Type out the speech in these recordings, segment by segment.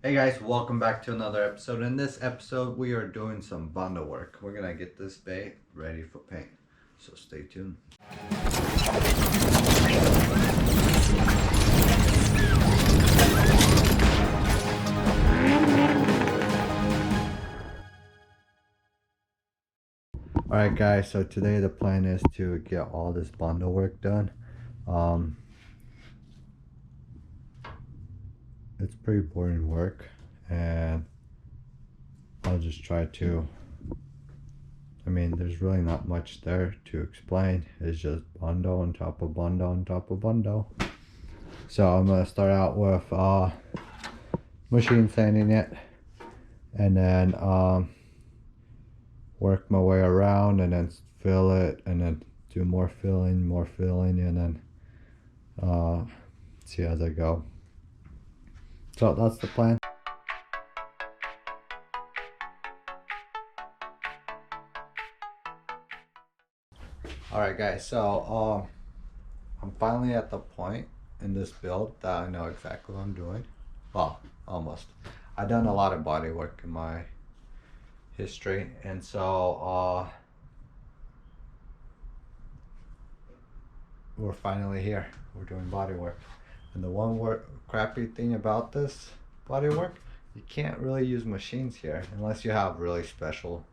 Hey guys, welcome back to another episode. In this episode, we are doing some Bando work. We're gonna get this bay ready for paint, so stay tuned. Alright guys, so today the plan is to get all this Bando work done. It's pretty boring work, and I'll just try to, there's really not much there to explain. It's just Bando on top of Bando on top of Bando. So I'm gonna start out with machine sanding it, and then work my way around, and then fill it, and then do more filling, and then see as I go. So that's the plan. Alright guys, so I'm finally at the point in this build that I know exactly what I'm doing. Well, almost. I've done a lot of body work in my history, and so we're finally here. We're doing body work. And the one crappy thing about this body work, you can't really use machines here unless you have really special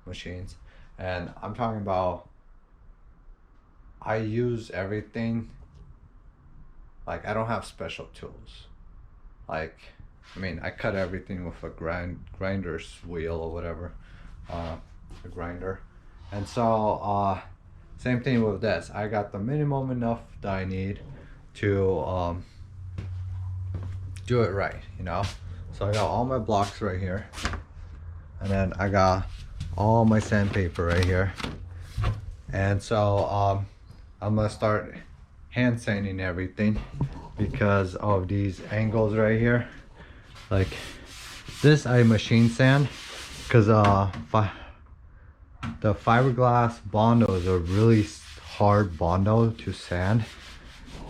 machines. And I'm talking about, I use everything, like I don't have special tools. Like, I cut everything with a grinder's wheel or whatever, a grinder. And so same thing with this. I got the minimum enough that I need to do it right, you know. So I got all my blocks right here, and then I got all my sandpaper right here. And so I'm gonna start hand sanding everything because of these angles right here. Like this I machine sand because the fiberglass Bondo is a really hard Bondo to sand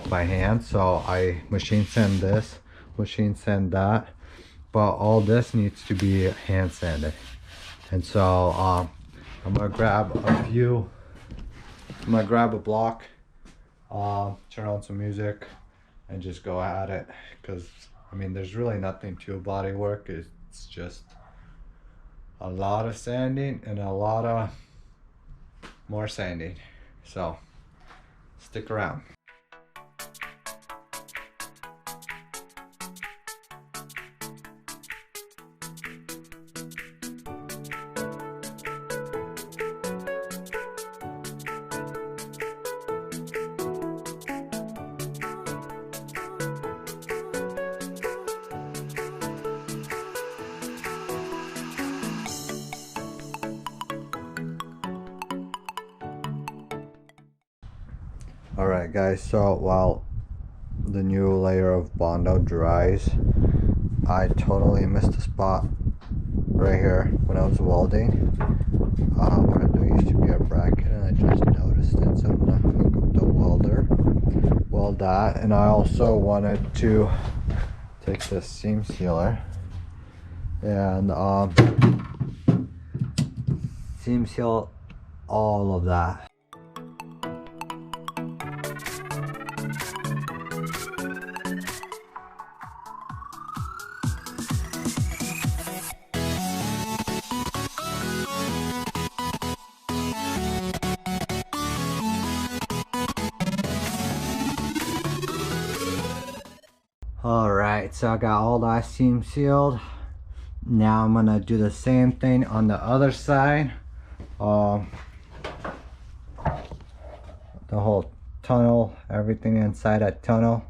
by hand. So I machine sand this, machine sand that, but all this needs to be hand sanded. And so I'm gonna grab a block, turn on some music, and just go at it. Because there's really nothing to body work. It's just a lot of sanding and a lot of more sanding. So stick around. Alright guys, so while the new layer of Bondo dries, I totally missed a spot right here when I was welding, where there used to be a bracket, and I just noticed it. So I'm gonna hook up the welder, weld that. And I also wanted to take this seam sealer and seam seal all of that. Alright, so I got all that seam sealed. Now I'm gonna do the same thing on the other side. The whole tunnel, everything inside that tunnel,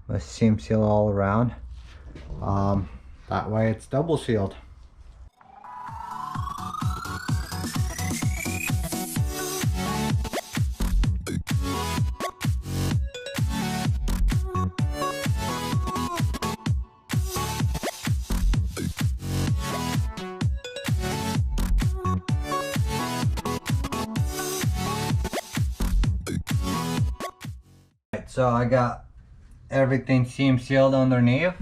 let's seam seal all around. That way it's double sealed. So I got everything seam sealed underneath.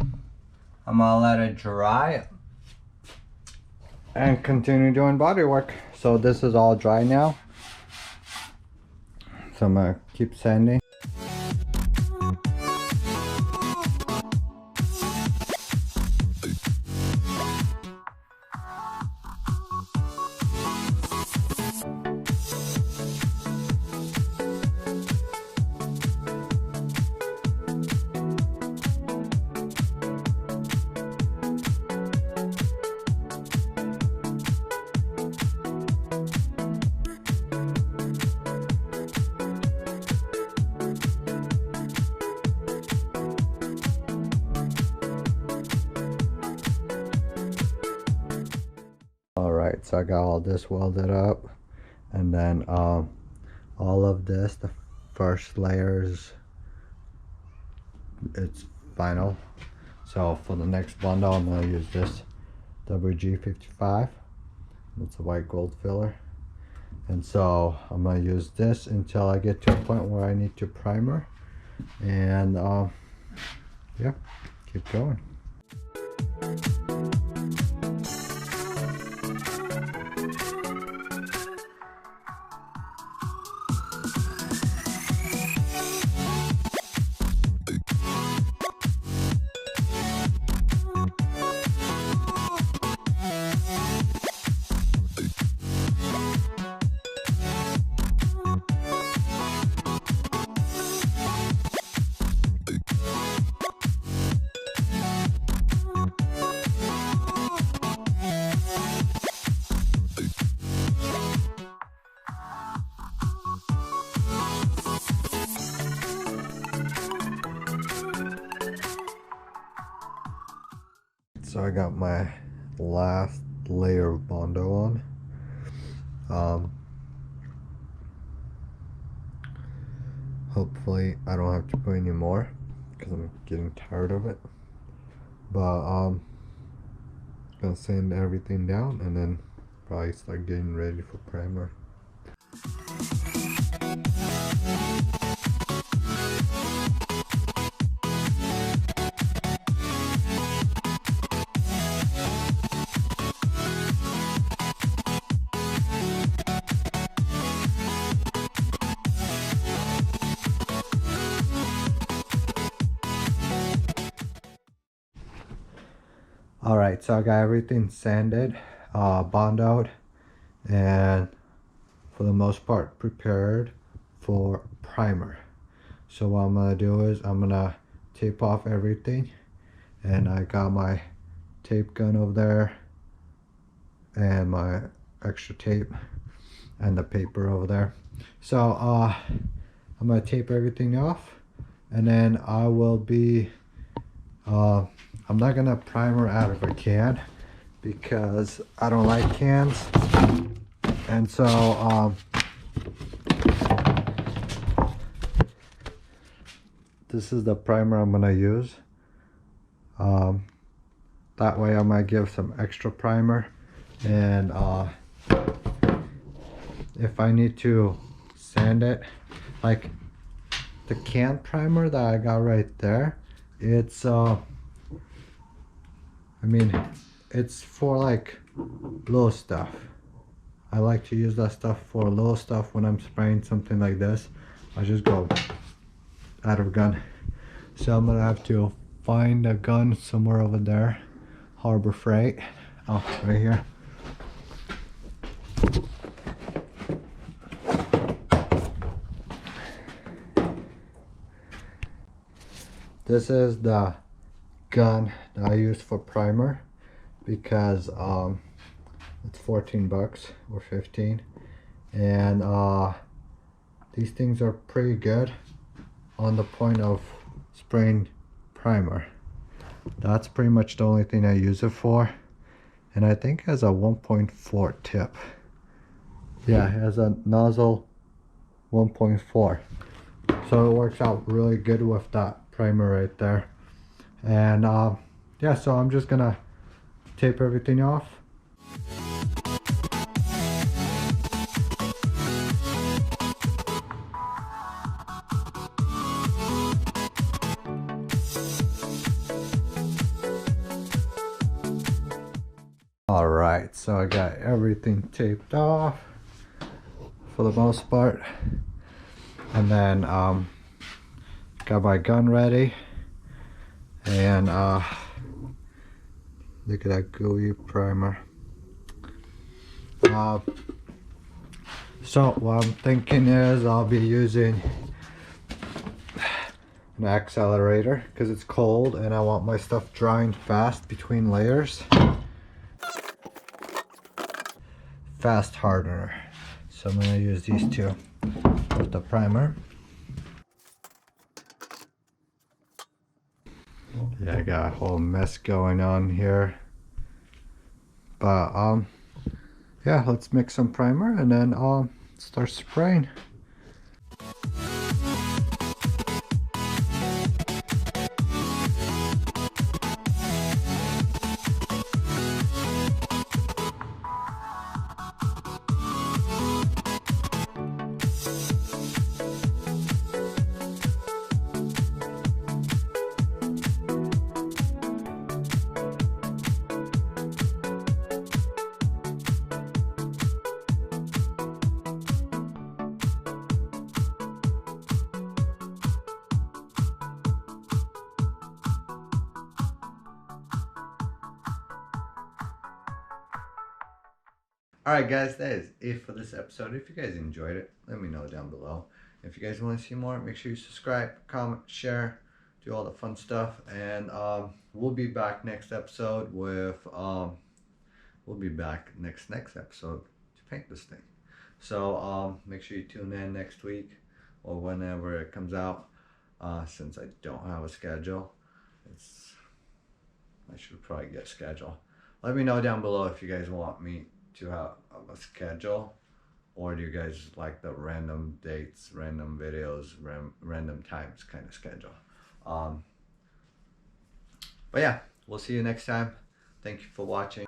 I'm gonna let it dry and continue doing body work. So this is all dry now. So I'm gonna keep sanding. Alright, so I got all this welded up, and then all of this, the first layers, it's final. So for the next bundle, I'm going to use this WG55. It's a white gold filler. And so I'm going to use this until I get to a point where I need to primer. And yeah, keep going. So I got my last layer of Bondo on. Hopefully I don't have to put any more because I'm getting tired of it. But gonna sand everything down and then probably start getting ready for primer. Alright, so I got everything sanded, bondoed, and for the most part prepared for primer. So what I'm going to do is I'm going to tape off everything, and I got my tape gun over there and my extra tape and the paper over there. So I'm going to tape everything off, and then I will be I'm not gonna primer out of a can because I don't like cans, and so this is the primer I'm gonna use. That way I might give some extra primer, and if I need to sand it, like the can primer that I got right there, it's I mean, it's for like little stuff. I like to use that stuff for little stuff. When I'm spraying something like this, I just go out of gun. So I'm gonna have to find a gun somewhere over there. Harbor Freight. Oh, right here. This is the gun that I use for primer because it's 14 bucks or 15, and these things are pretty good on the point of spraying primer. That's pretty much the only thing I use it for, and I think it has a 1.4 tip. Yeah, it has a nozzle 1.4, so it works out really good with that primer right there. And yeah, so I'm just gonna tape everything off. Alright, so I got everything taped off for the most part. And then got my gun ready. And look at that gooey primer. So what I'm thinking is I'll be using an accelerator because it's cold and I want my stuff drying fast between layers. Fast hardener. So I'm going to use these two with the primer. Yeah, I got a whole mess going on here. But yeah, let's mix some primer and then start spraying. Alright guys, that is it for this episode. If you guys enjoyed it, let me know down below. If you guys want to see more, make sure you subscribe, comment, share, do all the fun stuff. And we'll be back next episode with, we'll be back next episode to paint this thing. So make sure you tune in next week or whenever it comes out. Since I don't have a schedule, I should probably get a schedule. Let me know down below if you guys want me to have a schedule, or do you guys like the random dates, random videos, random times kind of schedule. But yeah, we'll see you next time. Thank you for watching.